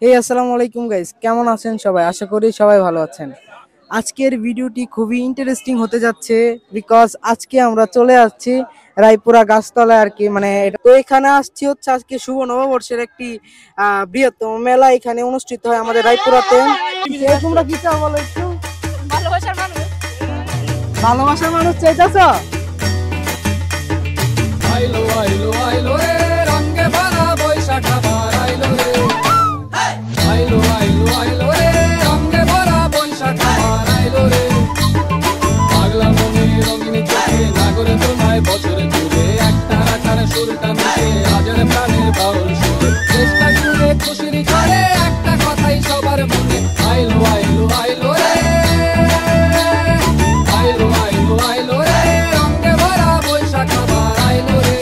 আসসালামু আলাইকুম গাইস, কেমন আছেন সবাই? আশা করি সবাই ভালো আছেন। আজকের ভিডিওটি খুবই ইন্টারেস্টিং হতে যাচ্ছে, বিকজ আজকে আমরা চলে আসছি রায়পুরা গাছতলায় আর কি। তো এখানে আসছি হচ্ছে আজকে শুভ নববর্ষের একটি বৃহত্তম মেলা এখানে অনুষ্ঠিত হয় আমাদের রায়পুরাতে। তোমরা কি চাও বলো একটু? ভালোবাসার মানুষ। ভালোবাসার মানুষ চাইতেছ? আইলো আইলো আইলো রে রঙে ভরা বৈশাখ আবার আইলো রে। আইলো আইলো আইলো রে রঙে ভরা বৈশাখ আবার আইলো রে। পাগলা মনে রঙিন চোখে নাগরে তোমায় বছরে জুড়ে একটা রাখার সুরটা মিশে হাজার প্রাণের বাউল সুরে চেষ্টা জুড়ে খুশির ঝড়ে একটা কথাই সবার মনে। আইলো আইলো আইলো রে আইলো আইলো আইলো রে রঙে ভরা বৈশাখ আবার আইলো রে।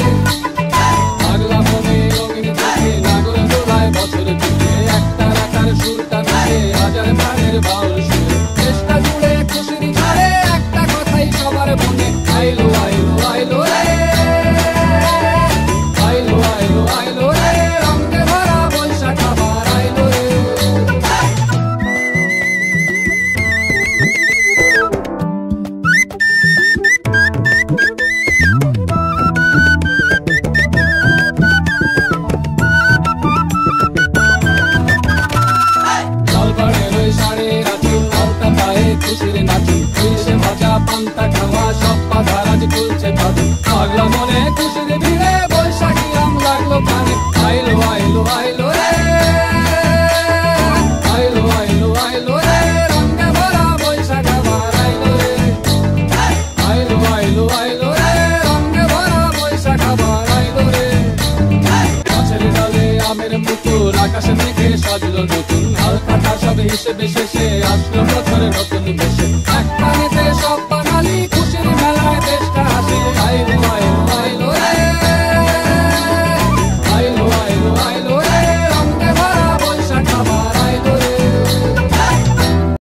পাগলা মনে রঙিন চোখে নাগরে তোমায় বছরে জুড়ে একটা রাখার সুরটা মিশে হাজার প্রাণের বাউল সুরে চেষ্টা জুড়ে খুশির ঝড়ে একটা কথাই সবার মনে। আইলো আইলো আইলো রে আইলো আইলো আইলো রে রঙে ভরা বৈশাখ আবার আইলো রে। জলপাড়ের ওই শাড়ি রাখি আলতা পায়ে খুশির নাচি ইলিশে ভাজা পান্তা খাওয়া সব পাতা রাজ খুলছে কাঁদু পাগলা মনে খুশির ভিড়ে বৈশাখী রাম লাগলো কানে। আইলো আইলো আইলো রে আইলো আইলো আইলো রে রঙে ভরা বৈশাখ আবার আইলো রে। আইলো আইলো আইলো রে রঙে ভরা বৈশাখ আবার আইলো রে। গাছের ডালে আমের মুকুল আকাশে মেঘে সাজলো নতুন হালকাটা সব হিসেবে শেষে আসলো বছরে নতুন বেশে এক পানিতে সব